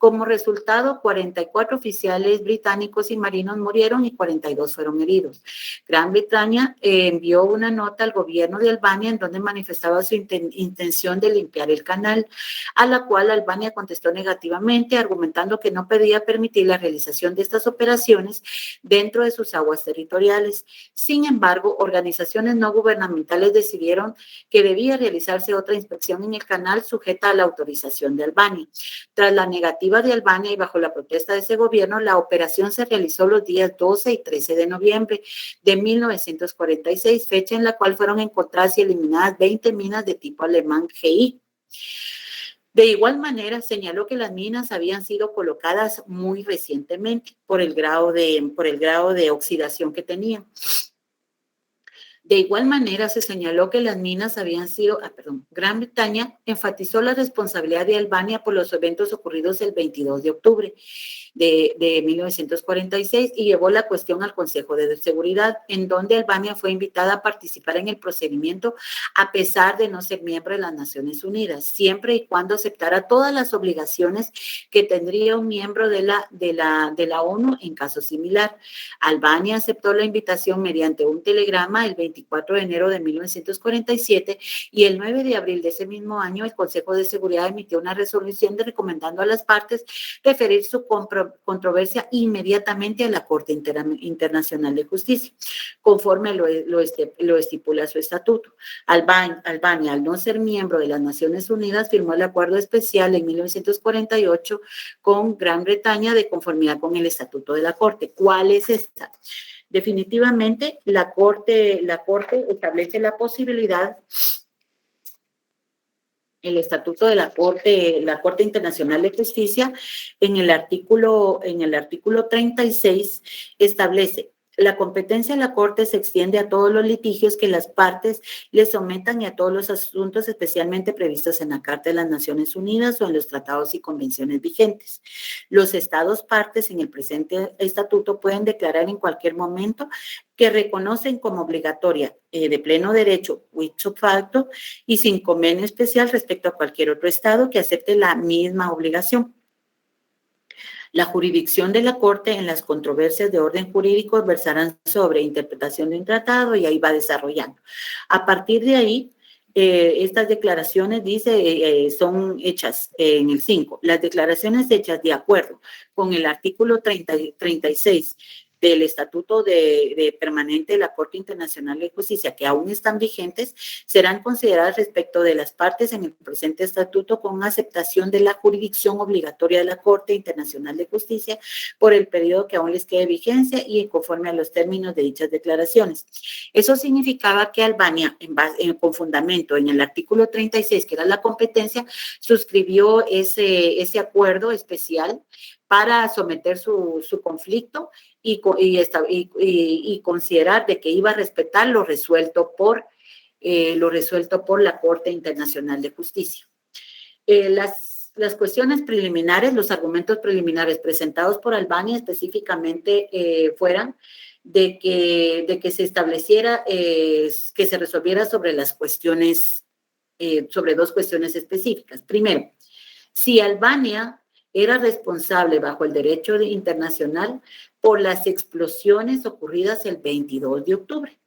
Como resultado, 44 oficiales británicos y marinos murieron y 42 fueron heridos. Gran Bretaña envió una nota al gobierno de Albania en donde manifestaba su intención de limpiar el canal, a la cual Albania contestó negativamente, argumentando que no podía permitir la realización de estas operaciones dentro de sus aguas territoriales. Sin embargo, organizaciones no gubernamentales decidieron que debía realizarse otra inspección en el canal sujeta a la autorización de Albania. Tras la negativa de Albania y bajo la protesta de ese gobierno, la operación se realizó los días 12 y 13 de noviembre de 1946, fecha en la cual fueron encontradas y eliminadas 20 minas de tipo alemán GI. De igual manera, señaló que las minas habían sido colocadas muy recientemente por el grado de oxidación que tenían. De igual manera, se señaló que las minas habían sido, Gran Bretaña enfatizó la responsabilidad de Albania por los eventos ocurridos el 22 de octubre de 1946 y llevó la cuestión al Consejo de Seguridad, en donde Albania fue invitada a participar en el procedimiento a pesar de no ser miembro de las Naciones Unidas, siempre y cuando aceptara todas las obligaciones que tendría un miembro de la ONU en caso similar. Albania aceptó la invitación mediante un telegrama el 24 de enero de 1947 y el 9 de abril de ese mismo año el Consejo de Seguridad emitió una resolución recomendando a las partes referir su controversia inmediatamente a la Corte Internacional de Justicia, conforme lo estipula su estatuto. Albania, al no ser miembro de las Naciones Unidas, firmó el acuerdo especial en 1948 con Gran Bretaña de conformidad con el estatuto de la Corte. ¿Cuál es esta? Definitivamente, la Corte establece la posibilidad. El estatuto de la Corte Internacional de Justicia, en el artículo 36, establece: la competencia de la Corte se extiende a todos los litigios que las partes le sometan y a todos los asuntos especialmente previstos en la Carta de las Naciones Unidas o en los tratados y convenciones vigentes. Los estados partes en el presente estatuto pueden declarar en cualquier momento que reconocen como obligatoria de pleno derecho, ipso facto, y sin convenio especial respecto a cualquier otro estado que acepte la misma obligación. La jurisdicción de la Corte en las controversias de orden jurídico versarán sobre interpretación de un tratado y ahí va desarrollando. A partir de ahí, estas declaraciones, son hechas en el 5. Las declaraciones hechas de acuerdo con el artículo 36 del Estatuto de Permanente de la Corte Internacional de Justicia, que aún están vigentes, serán consideradas respecto de las partes en el presente estatuto con aceptación de la jurisdicción obligatoria de la Corte Internacional de Justicia por el periodo que aún les quede vigencia y conforme a los términos de dichas declaraciones. Eso significaba que Albania, con fundamento en el artículo 36, que era la competencia, suscribió ese acuerdo especial para someter su conflicto y considerar de que iba a respetar lo resuelto por la Corte Internacional de Justicia. Las cuestiones preliminares, los argumentos preliminares presentados por Albania específicamente fueran de que se estableciera, que se resolviera sobre las cuestiones, sobre dos cuestiones específicas. Primero, si Albania era responsable bajo el derecho internacional por las explosiones ocurridas el 22 de octubre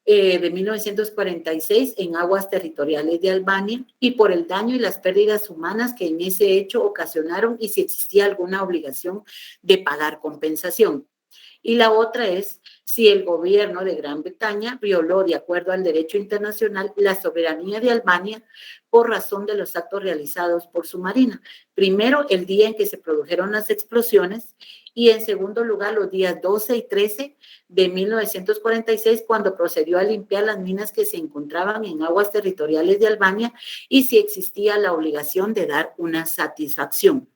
de 1946 en aguas territoriales de Albania y por el daño y las pérdidas humanas que en ese hecho ocasionaron y si existía alguna obligación de pagar compensación. Y la otra es si el gobierno de Gran Bretaña violó, de acuerdo al derecho internacional, la soberanía de Albania por razón de los actos realizados por su marina. Primero, el día en que se produjeron las explosiones y en segundo lugar, los días 12 y 13 de 1946, cuando procedió a limpiar las minas que se encontraban en aguas territoriales de Albania y si existía la obligación de dar una satisfacción.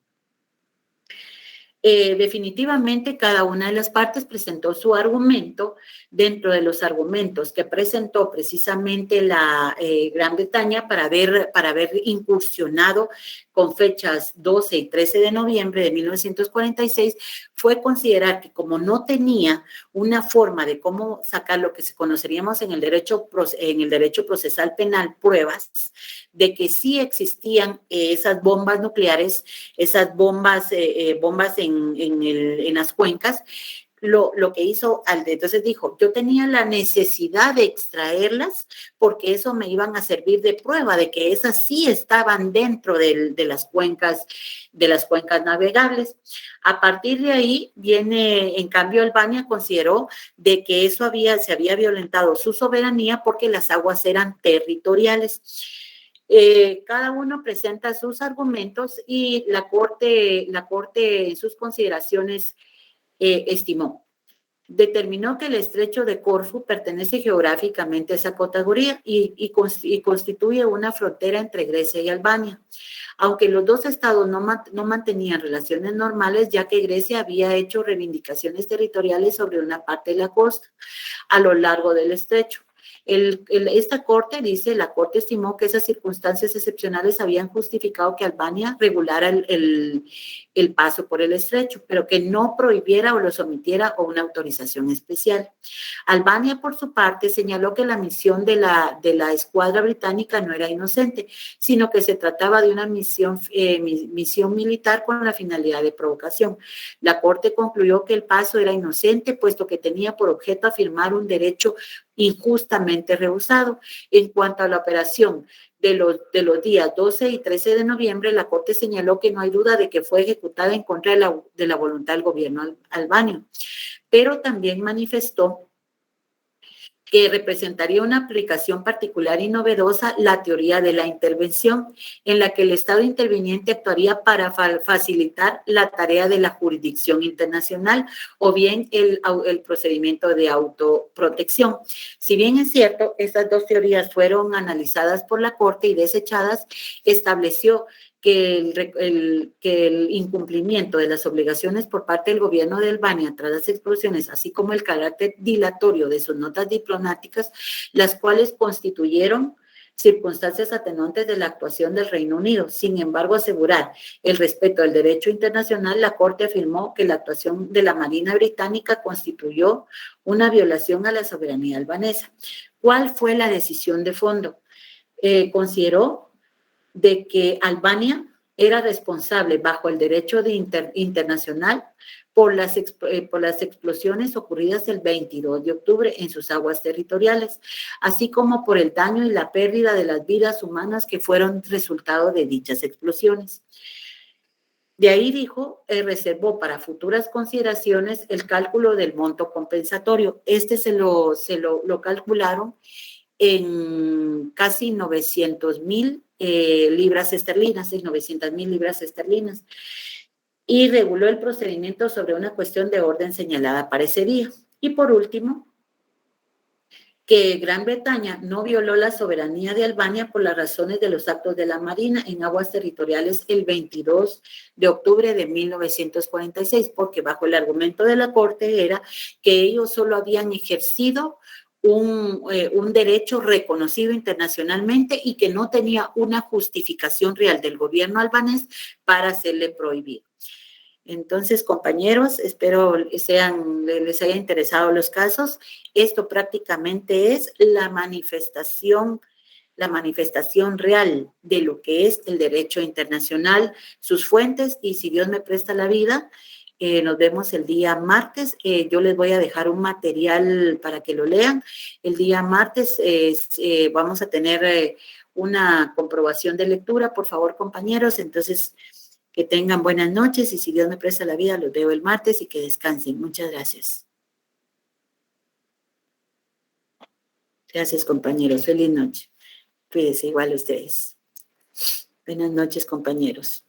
Definitivamente cada una de las partes presentó su argumento. Dentro de los argumentos que presentó precisamente la Gran Bretaña para haber incursionado con fechas 12 y 13 de noviembre de 1946 fue considerar que como no tenía una forma de cómo sacar lo que conoceríamos en el derecho procesal penal, pruebas de que sí existían esas bombas nucleares, esas bombas en las cuencas, lo que hizo entonces dijo, yo tenía la necesidad de extraerlas porque eso me iban a servir de prueba de que esas sí estaban dentro de las cuencas navegables. A partir de ahí viene, en cambio, Albania consideró de que eso se había violentado su soberanía porque las aguas eran territoriales. Cada uno presenta sus argumentos y la corte en sus consideraciones estimó. Determinó que el estrecho de Corfú pertenece geográficamente a esa categoría y constituye una frontera entre Grecia y Albania, aunque los dos estados no mantenían relaciones normales, ya que Grecia había hecho reivindicaciones territoriales sobre una parte de la costa a lo largo del estrecho. Esta corte la corte estimó que esas circunstancias excepcionales habían justificado que Albania regulara el paso por el estrecho, pero que no prohibiera o lo sometiera a una autorización especial. Albania, por su parte, señaló que la misión de la escuadra británica no era inocente, sino que se trataba de una misión militar con la finalidad de provocación. La corte concluyó que el paso era inocente, puesto que tenía por objeto afirmar un derecho injustamente rehusado. En cuanto a la operación de los días 12 y 13 de noviembre, la Corte señaló que no hay duda de que fue ejecutada en contra de la voluntad del gobierno albanio, pero también manifestó que representaría una aplicación particular y novedosa la teoría de la intervención, en la que el Estado interviniente actuaría para facilitar la tarea de la jurisdicción internacional o bien el procedimiento de autoprotección. Si bien es cierto, estas dos teorías fueron analizadas por la Corte y desechadas, estableció que el incumplimiento de las obligaciones por parte del gobierno de Albania tras las explosiones, así como el carácter dilatorio de sus notas diplomáticas, las cuales constituyeron circunstancias atenuantes de la actuación del Reino Unido. Sin embargo, asegurar el respeto al derecho internacional, la Corte afirmó que la actuación de la Marina Británica constituyó una violación a la soberanía albanesa. ¿Cuál fue la decisión de fondo? Consideró de que Albania era responsable bajo el derecho internacional por las explosiones ocurridas el 22 de octubre en sus aguas territoriales, así como por el daño y la pérdida de las vidas humanas que fueron resultado de dichas explosiones. De ahí dijo, reservó para futuras consideraciones el cálculo del monto compensatorio. Se lo calcularon en casi 900,000 libras esterlinas, en 900,000 libras esterlinas, y reguló el procedimiento sobre una cuestión de orden señalada para ese día. Y por último, que Gran Bretaña no violó la soberanía de Albania por las razones de los actos de la Marina en aguas territoriales el 22 de octubre de 1946, porque bajo el argumento de la Corte era que ellos solo habían ejercido un derecho reconocido internacionalmente y que no tenía una justificación real del gobierno albanés para hacerle prohibido. Entonces, compañeros, espero les haya interesado los casos. Esto prácticamente es la manifestación real de lo que es el derecho internacional, sus fuentes, y si Dios me presta la vida, nos vemos el día martes. Yo les voy a dejar un material para que lo lean. El día martes vamos a tener una comprobación de lectura, por favor, compañeros. Entonces, que tengan buenas noches y si Dios me presta la vida, los veo el martes y que descansen. Muchas gracias. Gracias, compañeros. Feliz noche. Cuídense igual ustedes. Buenas noches, compañeros.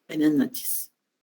Buenas noches.